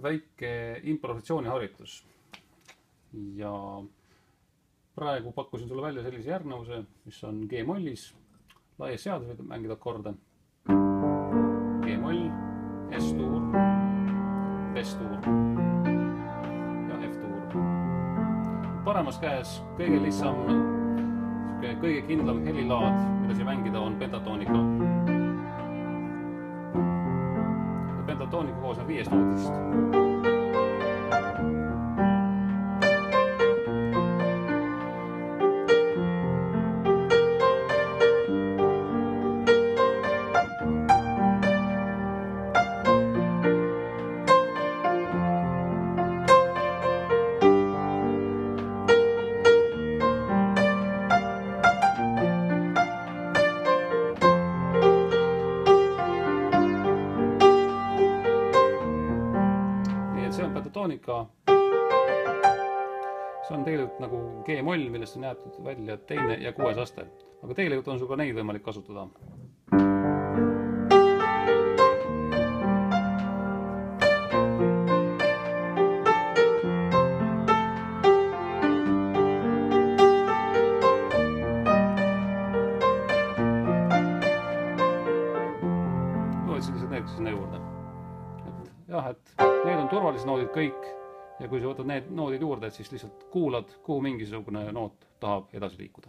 väike improvisatsiooniharjutus. Ja praegu pakkusin sulle välja sellise järgnevuse, mis on G-mollis. Laies seadus võid mängida akorde. G-moll, S-tuur, Bes-tuur ja F-tuur. Paremas käes kõige lihtsam, kõige kindlam helilaad, mida siia mängida, on pentatoonika. Pentatoonika koosneb 5 noodist. See on pentatoonika. See on tegelikult nagu G-moll, millest on jäetud välja 2. ja 6. aste. Aga tegelikult on sul ka neid võimalik kasutada. Loetsin lihtsalt need sinna juurde. Jah, et need on turvalised noodid kõik ja kui sa võtad need noodid juurde, siis lihtsalt kuulad, kuhu mingisugune noot tahab edasi liikuda.